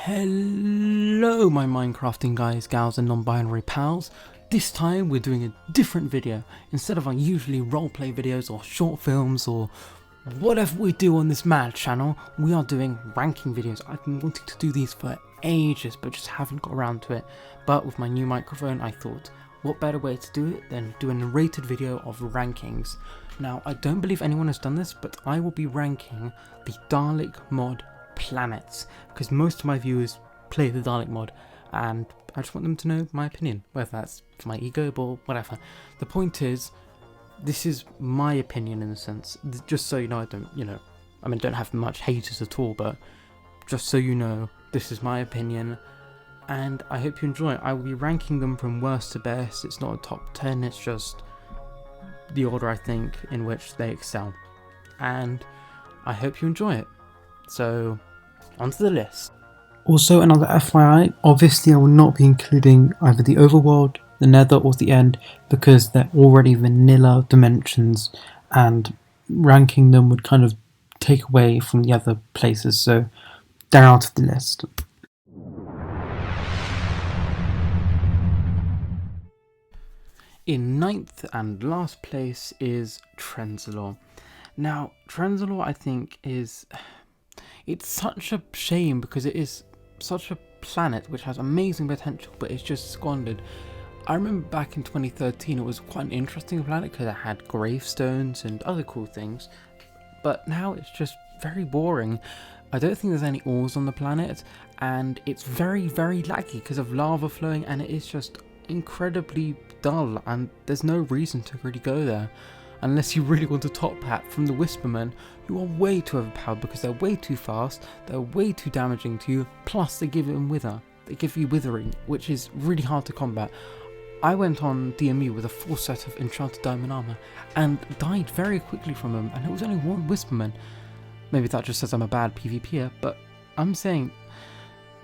Hello my Minecrafting guys, gals and non-binary pals. This time we're doing a different video. Instead of our usually roleplay videos or short films or whatever we do on this mad channel, we are doing ranking videos. I've been wanting to do these for ages but just haven't got around to it. But with my new microphone I thought, what better way to do it than do a narrated video of rankings. Now I don't believe anyone has done this, but I will be ranking the Dalek mod planets, because most of my viewers play the Dalek mod and I just want them to know my opinion, whether that's for my ego or whatever. The point is, this is my opinion in a sense, just so you know. I don't have much haters at all, but just so you know, this is my opinion and I hope you enjoy it. I will be ranking them from worst to best. It's not a top 10, it's just the order I think in which they excel, and I hope you enjoy it. So, onto the list. Also, another FYI, obviously I will not be including either the overworld, the nether or the end, because they're already vanilla dimensions and ranking them would kind of take away from the other places, so they're out of the list. In 9th and last place is Transal. Now, Transal I think it's such a shame because it is such a planet which has amazing potential, but it's just squandered. I remember back in 2013 it was quite an interesting planet because it had gravestones and other cool things, but now it's just very boring. I don't think there's any ores on the planet and it's very laggy because of lava flowing, and it is just incredibly dull and there's no reason to really go there. Unless you really want a top hat from the Whispermen, who are way too overpowered because they're way too fast, they're way too damaging to you, plus they give you withering, which is really hard to combat. I went on DMU with a full set of enchanted diamond armor and died very quickly from them, and it was only one Whisperman. Maybe that just says I'm a bad PvPer, but I'm saying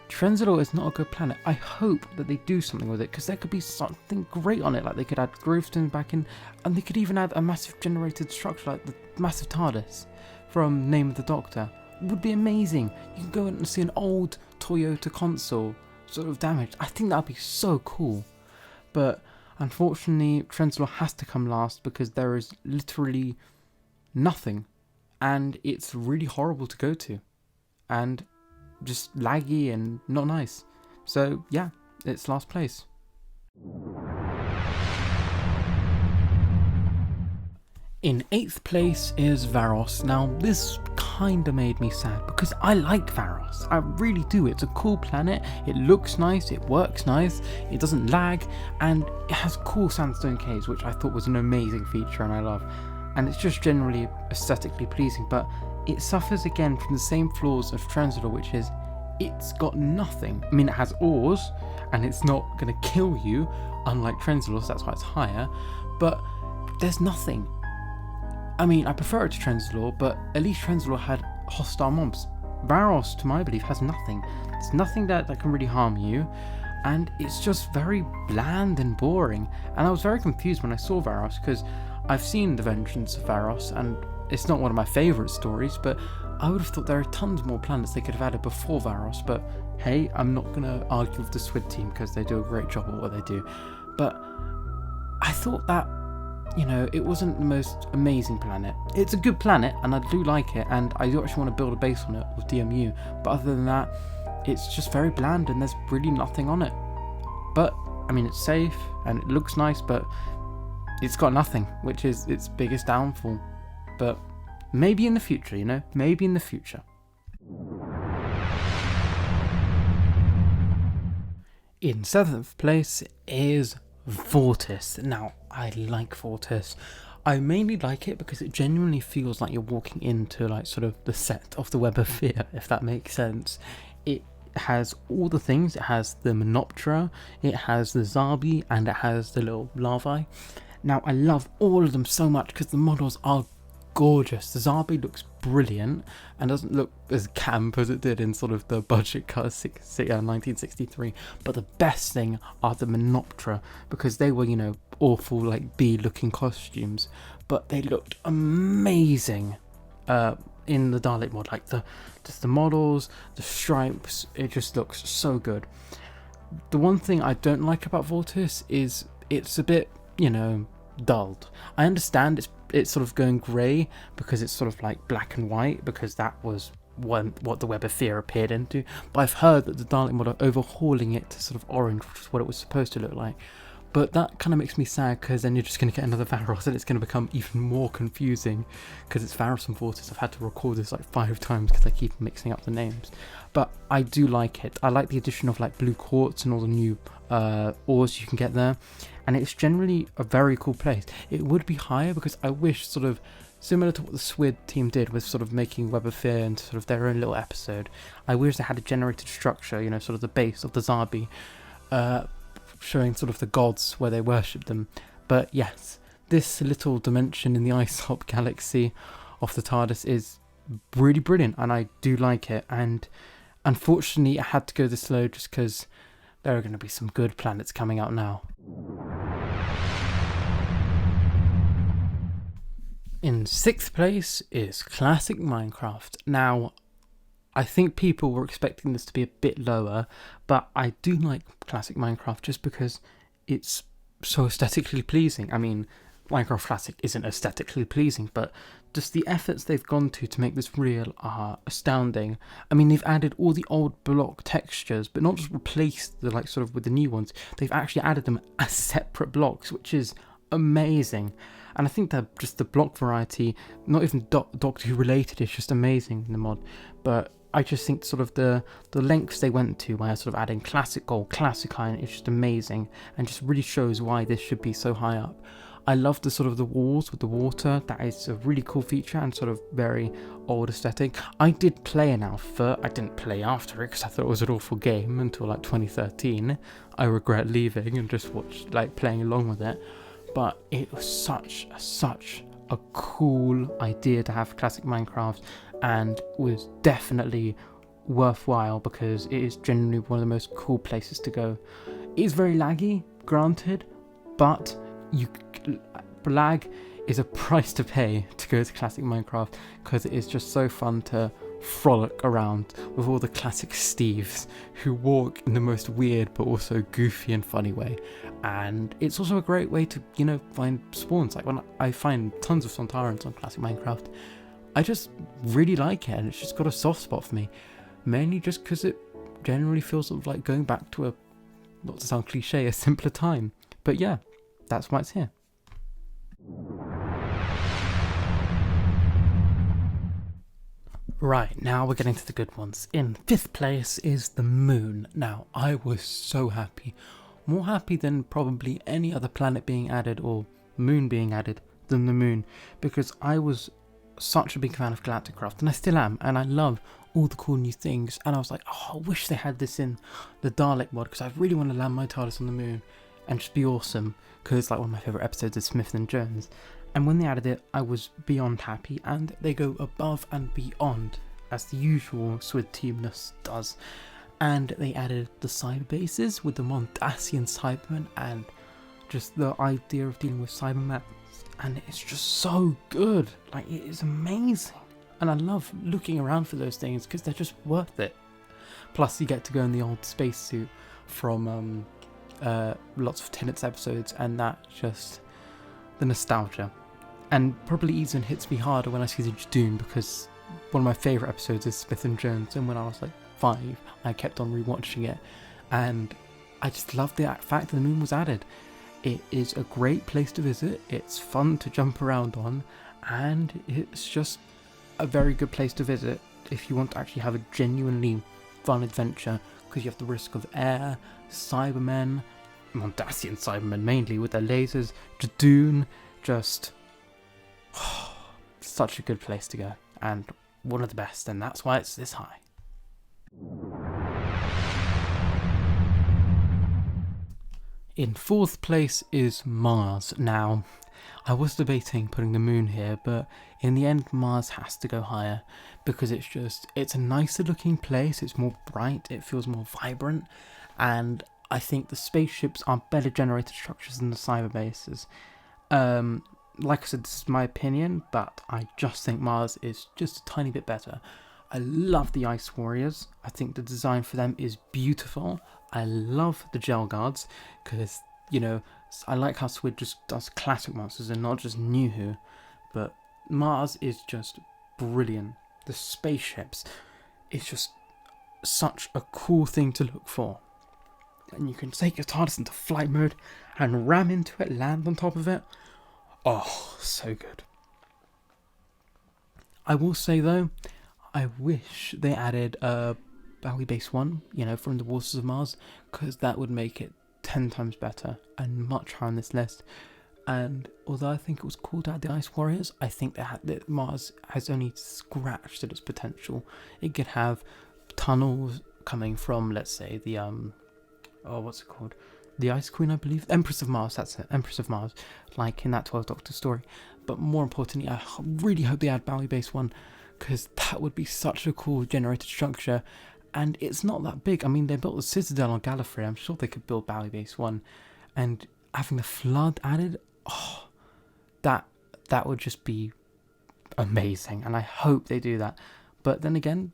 Transal is not a good planet. I hope that they do something with it, because there could be something great on it, like they could add gravestones back in, and they could even add a massive generated structure like the massive TARDIS from Name of the Doctor. It would be amazing. You can go and see an old Toyota console sort of damaged. I think that would be so cool. But unfortunately Transal has to come last because there is literally nothing and it's really horrible to go to and just laggy and not nice. So yeah, it's last place. In 8th place is Varus. Now this kinda made me sad because I like Varus. I really do. It's a cool planet, it looks nice, it works nice, it doesn't lag, and it has cool sandstone caves, which I thought was an amazing feature and I love. And it's just generally aesthetically pleasing, but it suffers again from the same flaws of Transal, which is it's got nothing. I mean, it has ores and it's not going to kill you, unlike Transal, so that's why it's higher, but there's nothing. I mean, I prefer it to Transal, but at least Transal had hostile mobs. Varus, to my belief, has nothing. There's nothing that can really harm you, and it's just very bland and boring. And I was very confused when I saw Varus, because I've seen The Vengeance of Varus, and it's not one of my favourite stories, but I would have thought there are tons more planets they could have added before Varus. But hey, I'm not going to argue with the Squid team because they do a great job at what they do. But I thought that, it wasn't the most amazing planet. It's a good planet and I do like it, and I do actually want to build a base on it with DMU, but other than that, it's just very bland and there's really nothing on it. But, I mean, it's safe and it looks nice, but it's got nothing, which is its biggest downfall. But maybe in the future, maybe in the future. In 7th place is Vortis. Now, I like Vortis. I mainly like it because it genuinely feels like you're walking into sort of the set of the Web of Fear, if that makes sense. It has all the things. It has the Menoptera, it has the Zarbi, and it has the little larvae. Now, I love all of them so much because the models are gorgeous. The Zarbi looks brilliant and doesn't look as camp as it did in sort of the budget cut of 1963. But the best thing are the Menoptera, because they were, awful bee looking costumes, but they looked amazing in the Dalek mod. Like just the models, the stripes, it just looks so good. The one thing I don't like about Vortis is it's a bit, dulled. I understand it's sort of going grey because it's sort of like black and white, because that was what the Web of Fear appeared into. But I've heard that the Dalek mod are overhauling it to sort of orange, which is what it was supposed to look like. But that kind of makes me sad, because then you're just going to get another Varus and it's going to become even more confusing, because it's Varus and Vortis. I've had to record this like 5 times because I keep mixing up the names. But I do like it. I like the addition of like blue quartz and all the new ores you can get there. And it's generally a very cool place. It would be higher, because I wish, sort of similar to what the Swid team did with sort of making Web of Fear into sort of their own little episode, I wish they had a generated structure, sort of the base of the Zabi, showing sort of the gods where they worship them. But yes, this little dimension in the Isop galaxy of the TARDIS is really brilliant, and I do like it. And unfortunately, I had to go this slow just because there are going to be some good planets coming out now. In 6th place is Classic Minecraft. Now, I think people were expecting this to be a bit lower, but I do like Classic Minecraft just because it's so aesthetically pleasing. I mean, Minecraft Classic isn't aesthetically pleasing, but just the efforts they've gone to make this real are astounding. I mean, they've added all the old block textures, but not just replaced the sort of with the new ones. They've actually added them as separate blocks, which is amazing. And I think that just the block variety, not even Doctor Who related, is just amazing in the mod. But I just think sort of the lengths they went to by sort of adding classic gold, classic iron, is just amazing, and just really shows why this should be so high up. I love the sort of the walls with the water. That is a really cool feature and sort of very old aesthetic. I did play an alpha. I didn't play after it because I thought it was an awful game until like 2013. I regret leaving and just watched playing along with it. But it was such a cool idea to have classic Minecraft, and was definitely worthwhile because it is genuinely one of the most cool places to go. It is very laggy, granted, but lag is a price to pay to go to classic Minecraft, because it is just so fun to frolic around with all the classic Steves who walk in the most weird but also goofy and funny way. And it's also a great way to find spawns. Like when I find tons of Sontarans on classic Minecraft, I just really like it, and it's just got a soft spot for me, mainly just because it generally feels sort of like going back to not to sound cliche, a simpler time. But yeah, that's why it's here. Right, now we're getting to the good ones. In 5th place is the moon. Now, I was so happy. More happy than probably any other planet being added or moon being added than the moon, because I was such a big fan of Galacticraft, and I still am, and I love all the cool new things. And I was like, I wish they had this in the Dalek mod, because I really want to land my TARDIS on the moon and just be awesome, because it's like one of my favourite episodes of Smith and Jones. And when they added it, I was beyond happy, and they go above and beyond, as the usual Swid teamness does. And they added the cyber bases with the Mondasian Cybermen, and just the idea of dealing with Cybermen, and it's just so good. Like, it is amazing, and I love looking around for those things because they're just worth it. Plus, you get to go in the old spacesuit from lots of Tennant's episodes, and that just the nostalgia. And probably even hits me harder when I see the Jadoon, because one of my favourite episodes is Smith and Jones, and when I was like 5, I kept on rewatching it, and I just loved the fact that the moon was added. It is a great place to visit, it's fun to jump around on, and it's just a very good place to visit if you want to actually have a genuinely fun adventure, because you have the risk of air, Cybermen, Mondasian Cybermen mainly with their lasers, Jadoon, just such a good place to go, and one of the best, and that's why it's this high. In 4th place is Mars. Now, I was debating putting the moon here, but in the end Mars has to go higher, because it's a nicer looking place, it's more bright, it feels more vibrant, and I think the spaceships are better generated structures than the cyber bases. like I said, this is my opinion, but I just think Mars is just a tiny bit better. I love the Ice Warriors. I think the design for them is beautiful. I love the Gel Guards because, I like how Squid just does classic monsters and not just new Who. But Mars is just brilliant. The spaceships, it's just such a cool thing to look for. And you can take your TARDIS into flight mode and ram into it, land on top of it. Oh, so good. I will say though, I wish they added a Bowie Base 1, from the Waters of Mars, because that would make it 10 times better and much higher on this list. And although I think it was cool to add the Ice Warriors, I think that Mars has only scratched at its potential. It could have tunnels coming from, let's say, the what's it called? The Ice Queen, I believe. Empress of Mars, that's it. Empress of Mars, like in that 12th Doctor story. But more importantly, I really hope they add Bowie Base 1, because that would be such a cool generated structure. And it's not that big. I mean, they built the Citadel on Gallifrey. I'm sure they could build Bowie Base 1. And having the Flood added, that would just be amazing. And I hope they do that. But then again,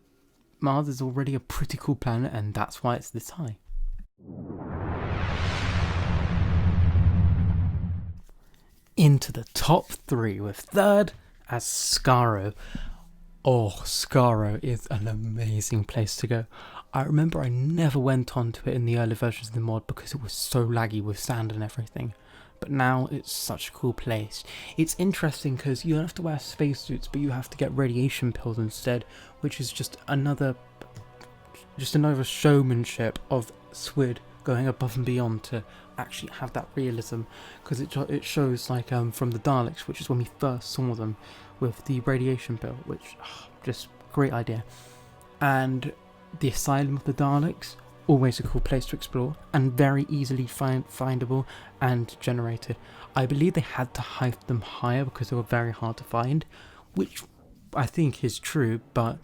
Mars is already a pretty cool planet, and that's why it's this high. Into the top 3 with third as Scaro. Oh, Scaro is an amazing place to go. I remember I never went onto it in the early versions of the mod because it was so laggy with sand and everything. But now it's such a cool place. It's interesting because you don't have to wear spacesuits, but you have to get radiation pills instead, which is just another showmanship of Squid going above and beyond to actually have that realism, because it shows like from the Daleks, which is when we first saw them with the radiation pill, which just great idea. And the Asylum of the Daleks, always a cool place to explore and very easily findable and generated. I believe they had to hype them higher because they were very hard to find, which I think is true, but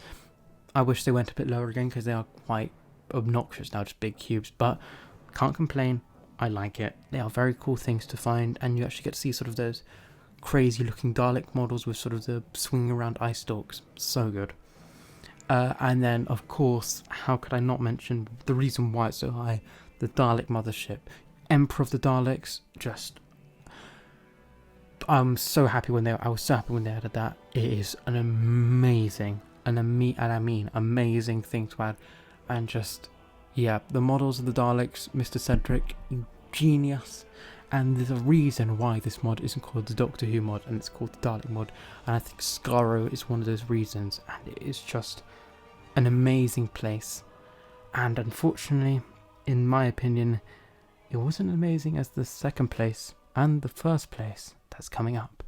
I wish they went a bit lower again because they are quite obnoxious now, just big cubes. But can't complain, I like it. They are very cool things to find, and you actually get to see sort of those crazy looking Dalek models with sort of the swinging around ice stalks. So good. And then, of course, how could I not mention the reason why it's so high? The Dalek mothership. Emperor of the Daleks, I was so happy when they added that. It is an amazing, amazing thing to add. And the models of the Daleks, Mr. Cedric, genius. And there's a reason why this mod isn't called the Doctor Who mod and it's called the Dalek mod. And I think Scaro is one of those reasons. And it is just an amazing place. And unfortunately, in my opinion, it wasn't as amazing as the second place and the first place that's coming up.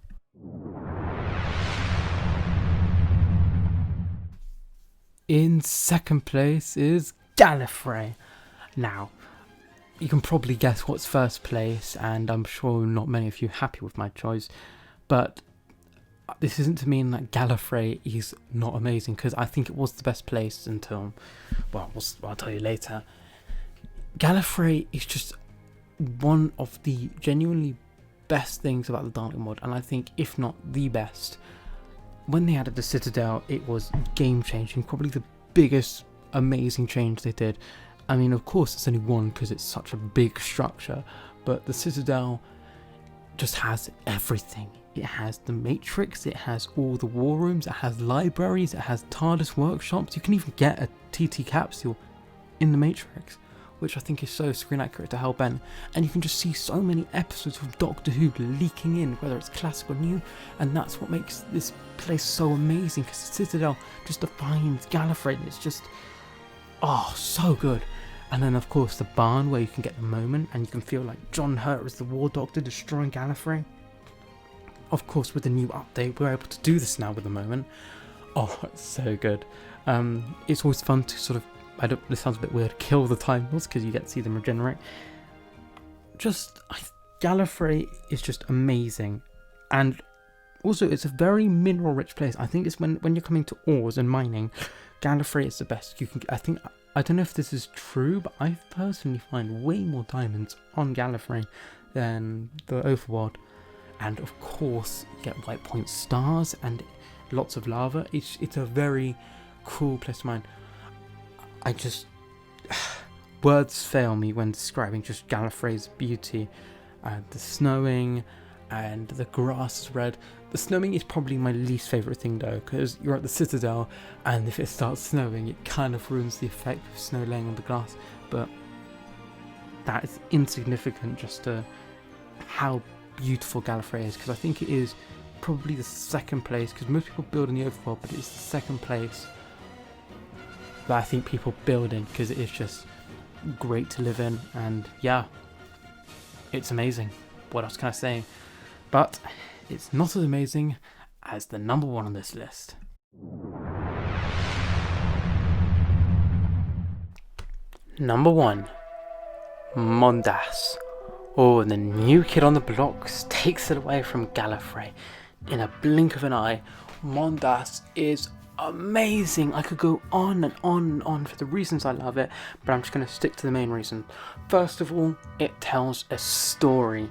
In second place is Gallifrey. Now, you can probably guess what's first place, and I'm sure not many of you are happy with my choice, but this isn't to mean that Gallifrey is not amazing, because I think it was the best place until, I'll tell you later. Gallifrey is just one of the genuinely best things about the Dalek mod, and I think, if not the best. When they added the Citadel, it was game-changing, probably the biggest amazing change they did. I mean, of course, it's only one because it's such a big structure, but the Citadel just has everything. It has the Matrix, it has all the war rooms, it has libraries, it has TARDIS workshops. You can even get a TT capsule in the Matrix, which I think is so screen accurate to hell bent. And you can just see so many episodes of Doctor Who leaking in, whether it's classic or new, and that's what makes this place so amazing, because the Citadel just defines Gallifrey. It's just, so good. And then, of course, the barn where you can get the moment and you can feel like John Hurt as the War Doctor destroying Gallifrey. Of course, with the new update, we're able to do this now with the moment. Oh, it's so good. It's always fun to sort of, this sounds a bit weird, kill the Time Lords because you get to see them regenerate. Gallifrey is just amazing. And also, it's a very mineral-rich place. I think it's when you're coming to ores and mining, Gallifrey is the best. I don't know if this is true, but I personally find way more diamonds on Gallifrey than the overworld. and of course you get white point stars and lots of lava. It's a very cool place of mine. I just words fail me when describing just Gallifrey's beauty. The snowing and the grass is red. The snowing is probably my least favourite thing though, because you're at the Citadel and if it starts snowing it kind of ruins the effect of snow laying on the glass, but that is insignificant just to how beautiful Gallifrey is, because I think it is probably the second place, because most people build in the overworld, but it's the second place that I think people build in, because it is just great to live in, and yeah, it's amazing. What else can I say? But it's not as amazing as the number one on this list. Number 1, Mondas. Oh, the new kid on the block takes it away from Gallifrey in a blink of an eye. Mondas is amazing. I could go on and on and on for the reasons I love it, but I'm just going to stick to the main reason. First of all, it tells a story.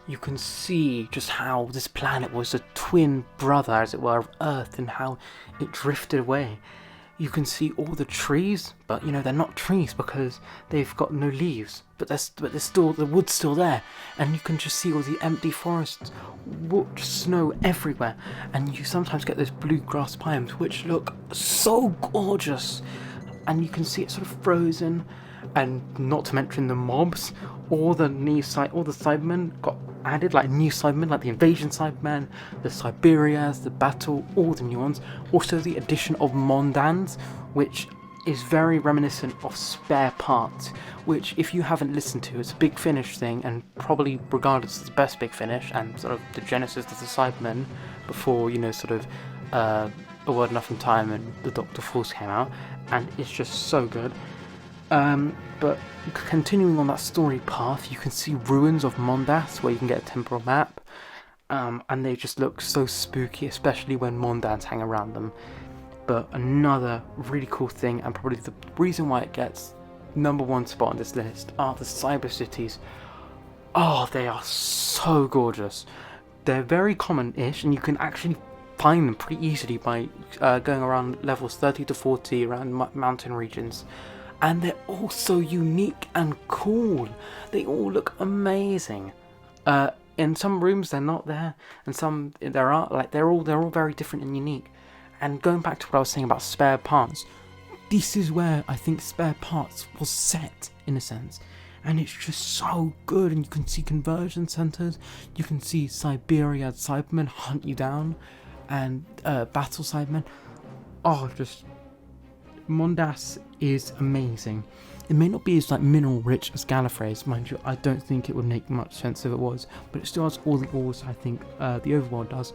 You can see just how this planet was a twin brother, as it were, of Earth, and how it drifted away. You can see all the trees, but you know they're not trees because they've got no leaves. But there's still the wood's still there, and you can just see all the empty forests, snow everywhere, and you sometimes get those blue grass biomes which look so gorgeous, and you can see it sort of frozen, and not to mention the mobs. All the Cybermen got added, like new Cybermen, like the Invasion Cybermen, the Siberias, the Battle, all the new ones. Also the addition of Mondans, which is very reminiscent of Spare Parts, which if you haven't listened to, it's a Big Finish thing, and probably regarded as the best Big Finish, and sort of the genesis of the Cybermen, before, you know, sort of A Word Enough in Time and the Doctor Force came out, and it's just so good. But continuing on that story path, you can see ruins of Mondas where you can get a temporal map, and they just look so spooky, especially when Mondans hang around them. But another really cool thing, and probably the reason why it gets number 1 spot on this list, are the cyber cities. Oh, they are so gorgeous. They're very common-ish, and you can actually find them pretty easily by going around levels 30 to 40 around mountain regions. And they're all so unique and cool. They all look amazing. In some rooms they're not there, and some there are. Like they're all very different and unique. And going back to what I was saying about Spare Parts, this is where I think Spare Parts was set in a sense, and it's just so good. And you can see conversion centers. You can see Siberia Cybermen hunt you down, and Battle Cybermen. Oh, just. Mondas is amazing. It may not be as like mineral rich as Gallifrey's, mind you. I don't think it would make much sense if it was, but it still has all the ores I think the overworld does,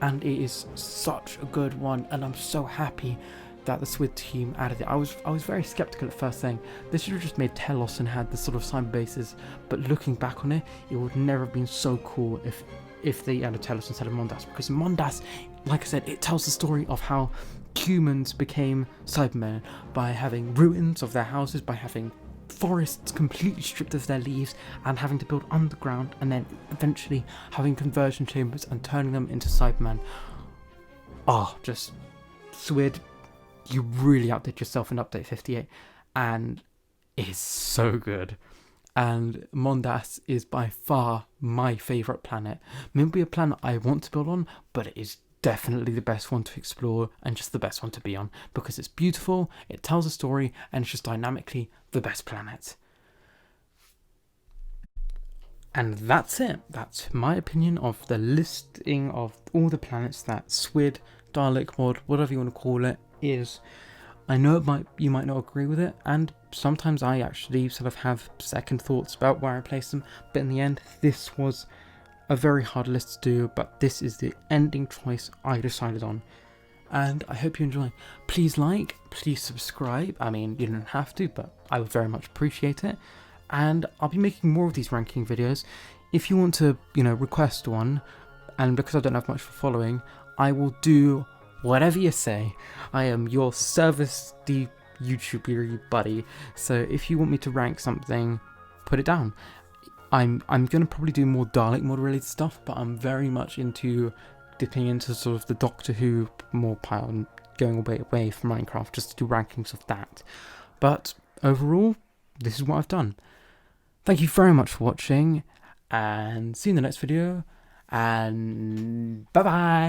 and it is such a good one. And I'm so happy that the SWID team added it. I was very skeptical at first, saying they should have just made Telos and had the sort of cyber bases. But looking back on it, it would never have been so cool if they added Telos instead of Mondas, because Mondas, like I said, it tells the story of how humans became Cybermen by having ruins of their houses, by having forests completely stripped of their leaves, and having to build underground, and then eventually having conversion chambers and turning them into Cybermen. Oh, just SWID, you really outdid yourself in Update 58, and it's so good. And Mondas is by far my favourite planet. Maybe a planet I want to build on, but it is definitely the best one to explore and just the best one to be on, because it's beautiful, it tells a story, and it's just dynamically the best planet. And that's it. That's my opinion of the listing of all the planets that SWID, Dalek mod, whatever you want to call it, is. I know you might not agree with it, and sometimes I actually sort of have second thoughts about where I place them, but in the end, this was a very hard list to do, but this is the ending choice I decided on, and I hope you enjoy. Please like, please subscribe. I mean, you don't have to, but I would very much appreciate it, and I'll be making more of these ranking videos. If you want to, request one, and because I don't have much for following, I will do whatever you say. I am your service deep YouTuber buddy, so if you want me to rank something, put it down. I'm gonna probably do more Dalek mod related stuff, but I'm very much into dipping into sort of the Doctor Who more pile and going away from Minecraft just to do rankings of that. But overall, this is what I've done. Thank you very much for watching, and see you in the next video, and bye bye.